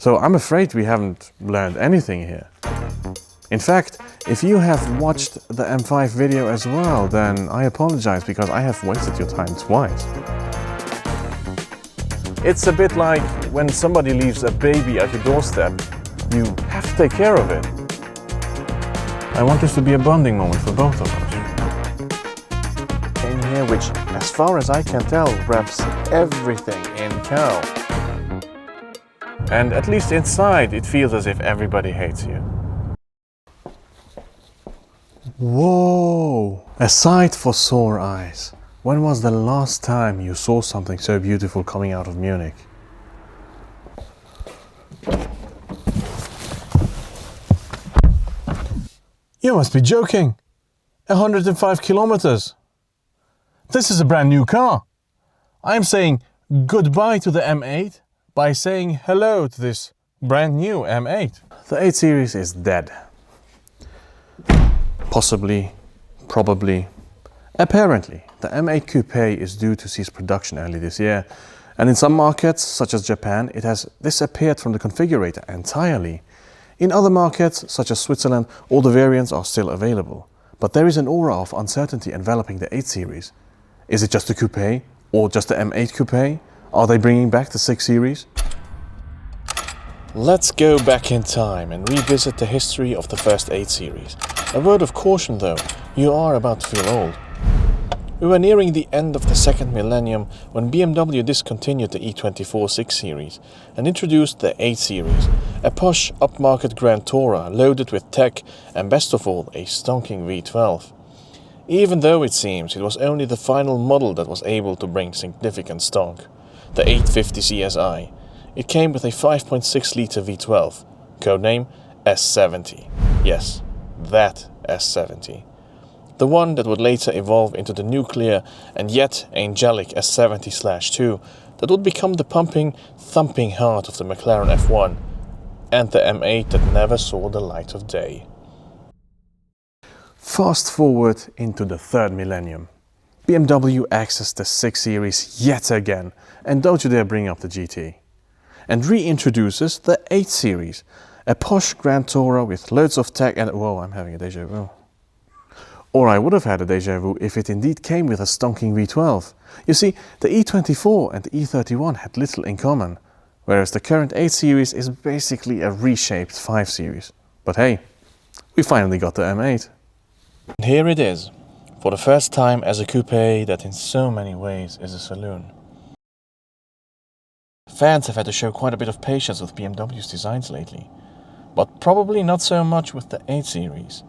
So I'm afraid we haven't learned anything here. In fact, if you have watched the M5 video as well, then I apologize because I have wasted your time twice. It's a bit like when somebody leaves a baby at your doorstep, you have to take care of it. I want this to be a bonding moment for both of us. In here, which, as far as I can tell, wraps everything in cow. And at least inside, it feels as if everybody hates you. Whoa! A sight for sore eyes. When was the last time you saw something so beautiful coming out of Munich? You must be joking. 105 kilometers. This is a brand new car. I'm saying goodbye to the M8 by saying hello to this brand new M8. The 8 Series is dead. Possibly, probably, apparently, the M8 Coupe is due to cease production early this year, and in some markets, such as Japan, it has disappeared from the configurator entirely. In other markets, such as Switzerland, all the variants are still available, but there is an aura of uncertainty enveloping the 8 Series. Is it just the Coupe, or just the M8 Coupe? Are they bringing back the 6 Series? Let's go back in time and revisit the history of the first 8 Series. A word of caution though, you are about to feel old. We were nearing the end of the second millennium when BMW discontinued the E24 6 Series and introduced the 8 Series, a posh upmarket Grand Tourer loaded with tech and best of all a stonking V12. Even though it seems it was only the final model that was able to bring significant stonk, the 850 CSI. It came with a 5.6 litre V12, codename S70. Yes, that S70. The one that would later evolve into the nuclear and yet angelic S70/2 that would become the pumping, thumping heart of the McLaren F1 and the M8 that never saw the light of day. Fast forward into the third millennium. BMW axes the 6 Series yet again, and don't you dare bring up the GT. And reintroduces the 8 Series, a posh Grand Tourer with loads of tech and... Whoa, I'm having a déjà vu. Or I would have had a déjà vu if it indeed came with a stonking V12. You see, the E24 and the E31 had little in common, whereas the current 8 Series is basically a reshaped 5 Series. But hey, we finally got the M8. And here it is, for the first time as a coupe that in so many ways is a saloon. Fans have had to show quite a bit of patience with BMW's designs lately, but probably not so much with the 8 Series.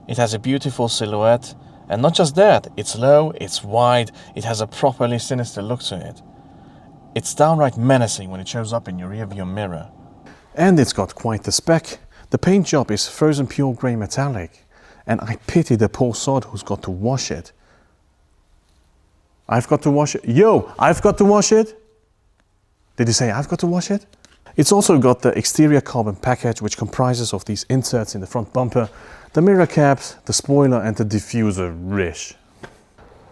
It has a beautiful silhouette, and not just that, it's low, it's wide, it has a properly sinister look to it. It's downright menacing when it shows up in your rearview mirror. And it's got quite the spec. The paint job is frozen pure grey metallic, and I pity the poor sod who's got to wash it. I've got to wash it? Yo, I've got to wash it? Did you say I've got to wash it? It's also got the exterior carbon package, which comprises of these inserts in the front bumper, the mirror caps, the spoiler and the diffuser rish.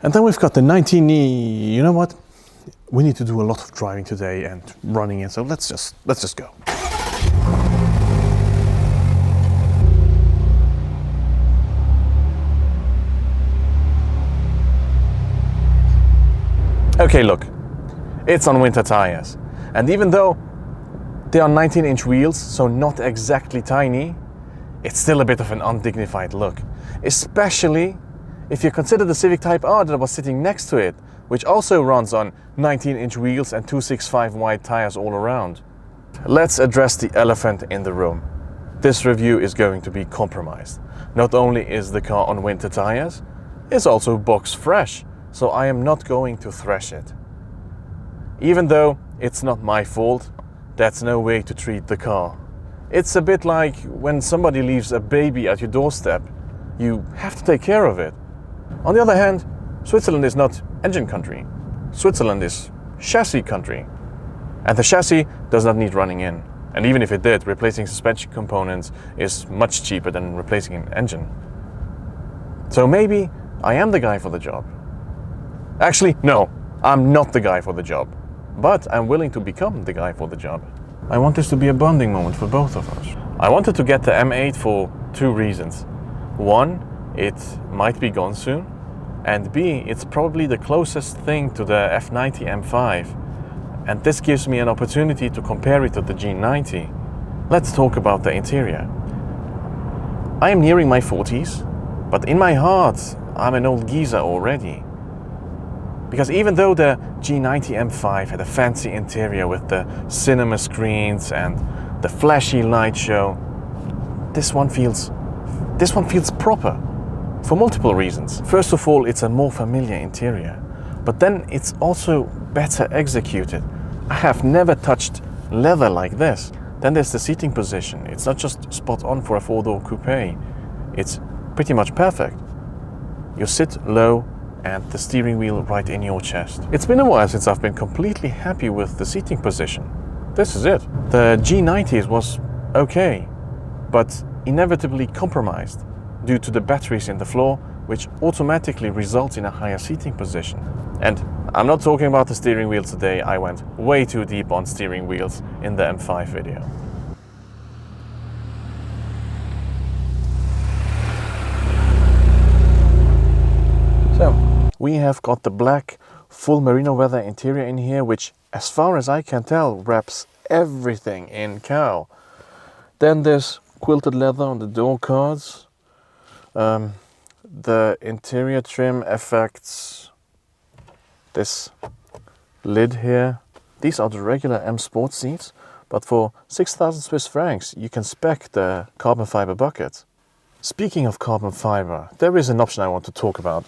And then we've got the 19E. You know what? We need to do a lot of driving today and running in, so let's just go. Okay, look, it's on winter tires. And even though they are 19-inch wheels, so not exactly tiny, it's still a bit of an undignified look. Especially if you consider the Civic Type R that was sitting next to it, which also runs on 19-inch wheels and 265 wide tires all around. Let's address the elephant in the room. This review is going to be compromised. Not only is the car on winter tires, it's also box fresh, so I am not going to thrash it. Even though it's not my fault, that's no way to treat the car. It's a bit like when somebody leaves a baby at your doorstep, you have to take care of it. On the other hand, Switzerland is not engine country. Switzerland is chassis country. And the chassis does not need running in. And even if it did, replacing suspension components is much cheaper than replacing an engine. So maybe I am the guy for the job. Actually, no, I'm not the guy for the job. But I'm willing to become the guy for the job. I want this to be a bonding moment for both of us. I wanted to get the M8 for two reasons. One, it might be gone soon, and B, it's probably the closest thing to the F90 M5, and this gives me an opportunity to compare it to the G90. Let's talk about the interior. I am nearing my 40s, but in my heart, I'm an old geezer already. Because even though the G90 M5 had a fancy interior with the cinema screens and the flashy light show, this one feels proper for multiple reasons. First of all, it's a more familiar interior, but then it's also better executed. I have never touched leather like this. Then there's the seating position. It's not just spot on for a four-door coupe. It's pretty much perfect. You sit low and the steering wheel right in your chest. It's been a while since I've been completely happy with the seating position. This is it. The G90s was okay, but inevitably compromised due to the batteries in the floor, which automatically results in a higher seating position. And I'm not talking about the steering wheel today. I went way too deep on steering wheels in the M5 video. So, we have got the black full merino leather interior in here, which, as far as I can tell, wraps everything in cow. Then there's quilted leather on the door cards. The interior trim affects this lid here. These are the regular M Sport seats, but for 6,000 Swiss francs you can spec the carbon fiber bucket. Speaking of carbon fiber, there is an option I want to talk about.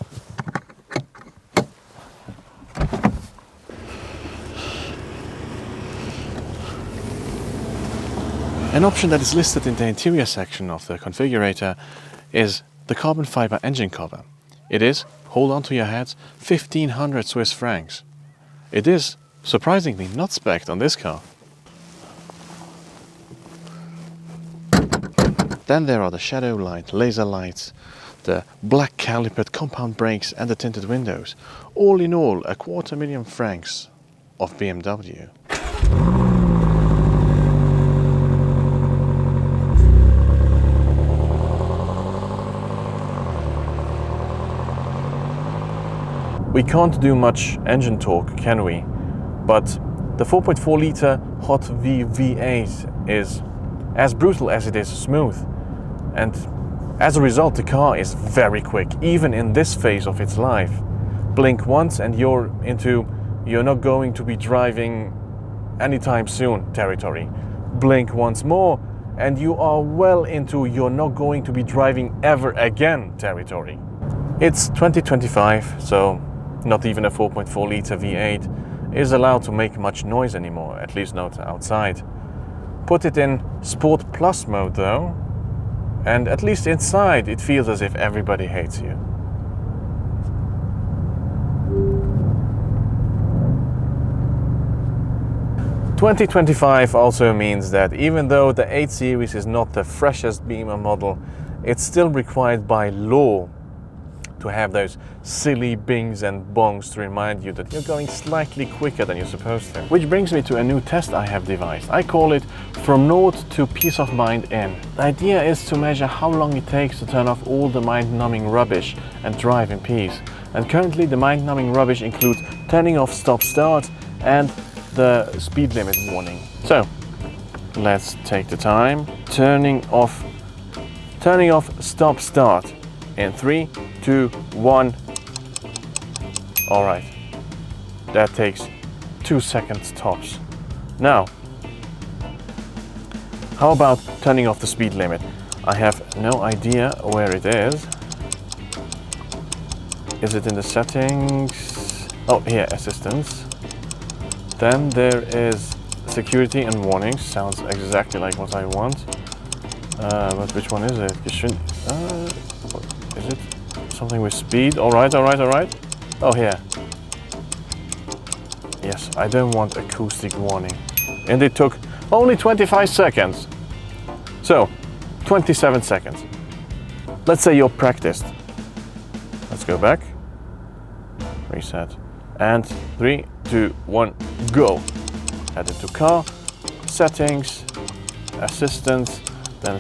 An option that is listed in the interior section of the configurator is the carbon fiber engine cover. It is, hold on to your hats, 1,500 Swiss francs. It is, surprisingly, not spec'd on this car. Then there are the shadow light, laser lights, the black calipered compound brakes and the tinted windows. All in all, 250,000 francs of BMW. We can't do much engine torque, can we? But the 4.4 litre hot V V8 is as brutal as it is smooth. And as a result, the car is very quick, even in this phase of its life. Blink once and you're not going to be driving anytime soon territory. Blink once more and you are well into you're not going to be driving ever again territory. It's 2025, so not even a 4.4 litre V8 is allowed to make much noise anymore, at least not outside. Put it in Sport Plus mode though, and at least inside it feels as if everybody hates you. "2025 also means that even though the 8 Series is not the freshest Beamer model, it's still required by law to have those silly bings and bongs to remind you that you're going slightly quicker than you're supposed to. Which brings me to a new test I have devised. I call it From Naught to Peace of Mind In. The idea is to measure how long it takes to turn off all the mind-numbing rubbish and drive in peace. And currently the mind-numbing rubbish includes turning off stop-start and the speed limit warning. So, let's take the time. Turning off stop-start. In 3, 2, 1. Alright. That takes 2 seconds tops. Now, how about turning off the speed limit? I have no idea where it is. Is it in the settings? Oh, here, assistance. Then there is security and warnings. Sounds exactly like what I want. But which one is it? You shouldn't... is it something with speed? Alright. Oh, here. Yes, I don't want acoustic warning. And it took only 25 seconds. So, 27 seconds. Let's say you're practiced. Let's go back. Reset. And 3, 2, 1, go. Add it to car. settings, assistance, then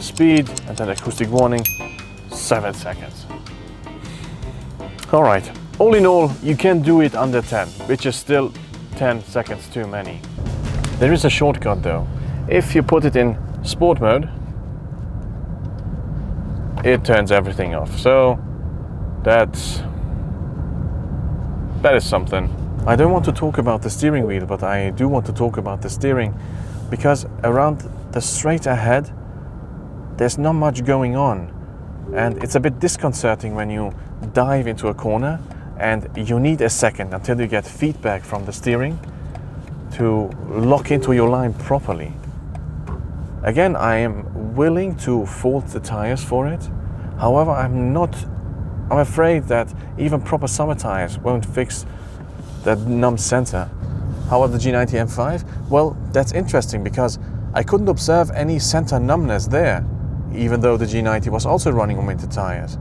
speed, and then acoustic warning, 7 seconds. All right, all in all, you can do it under 10, which is still 10 seconds too many. There is a shortcut though. If you put it in sport mode, it turns everything off. So that is something. I don't want to talk about the steering wheel, but I do want to talk about the steering, because around the straight ahead there's not much going on, and it's a bit disconcerting when you dive into a corner and you need a second until you get feedback from the steering to lock into your line properly. Again, I am willing to fault the tires for it. However, I'm afraid that even proper summer tires won't fix that numb center. How about the G90 M5? Well, that's interesting because I couldn't observe any center numbness there, even though the G90 was also running on winter tires.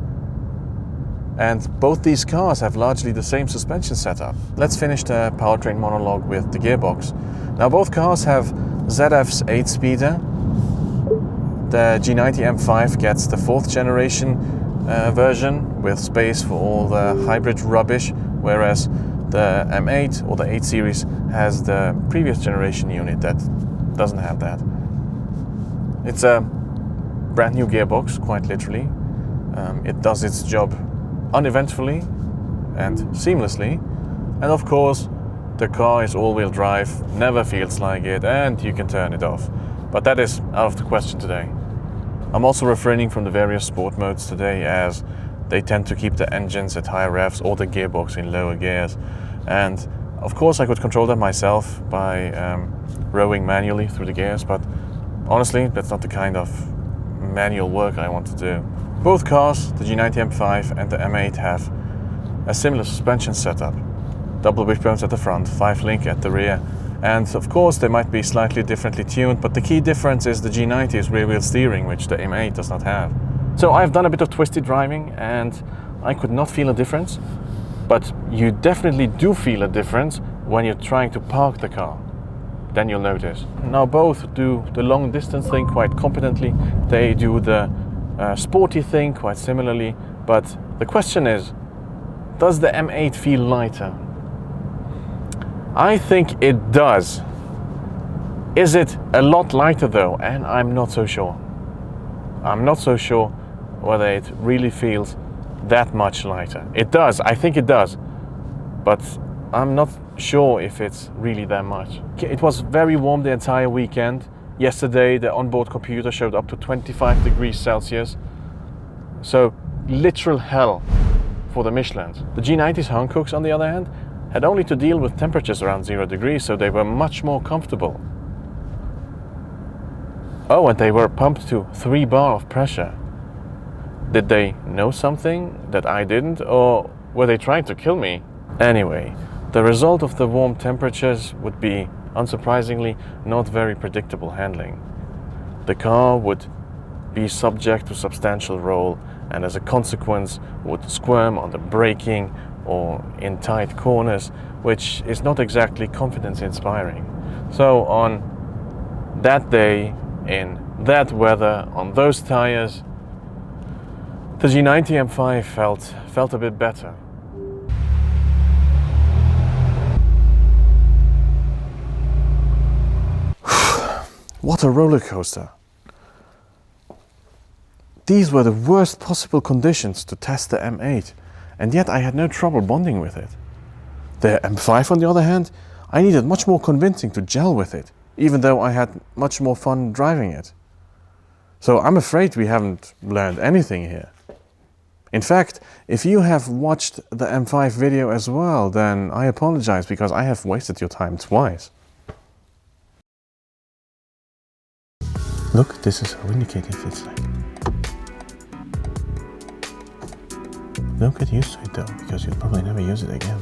And both these cars have largely the same suspension setup. Let's finish the powertrain monologue with the gearbox. Now, both cars have ZF's 8-speeder. The G90 M5 gets the 4th generation version with space for all the hybrid rubbish, whereas the M8 or the 8 series has the previous generation unit that doesn't have that. It's a brand new gearbox, quite literally. It does its job uneventfully and seamlessly, and of course the car is all-wheel drive, never feels like it, and you can turn it off. But that is out of the question today. I'm also refraining from the various sport modes today, as they tend to keep the engines at higher revs or the gearbox in lower gears. And of course I could control that myself by rowing manually through the gears, but honestly that's not the kind of manual work I want to do. Both cars, the G90 M5 and the M8, have a similar suspension setup. Double wishbones at the front, 5-link at the rear, and of course they might be slightly differently tuned, but the key difference is the G90 is rear-wheel steering, which the M8 does not have. So I've done a bit of twisted driving and I could not feel a difference, but you definitely do feel a difference when you're trying to park the car. Then you'll notice. Now both do the long distance thing quite competently. They do the sporty thing quite similarly, but the question is, does the M8 feel lighter? I think it does. Is it a lot lighter though? And I'm not so sure. I'm not so sure whether it really feels that much lighter. It does, I think it does, but I'm not sure if it's really that much. It was very warm the entire weekend. Yesterday the onboard computer showed up to 25 degrees Celsius. So literal hell for the Michelins. The G90's Hankooks, on the other hand, had only to deal with temperatures around 0 degrees, so they were much more comfortable. Oh, and they were pumped to 3 bar of pressure. Did they know something that I didn't, or were they trying to kill me? Anyway, the result of the warm temperatures would be, unsurprisingly, not very predictable handling. The car would be subject to substantial roll, and as a consequence would squirm on the braking or in tight corners, which is not exactly confidence-inspiring. So on that day, in that weather, on those tires, the G90 M5 felt a bit better. What a roller coaster. These were the worst possible conditions to test the M8, and yet I had no trouble bonding with it. The M5, on the other hand, I needed much more convincing to gel with it, even though I had much more fun driving it. So I'm afraid we haven't learned anything here. In fact, if you have watched the M5 video as well, then I apologize, because I have wasted your time twice. Look, this is how indicator fits like. Don't get used to it though, because you'll probably never use it again.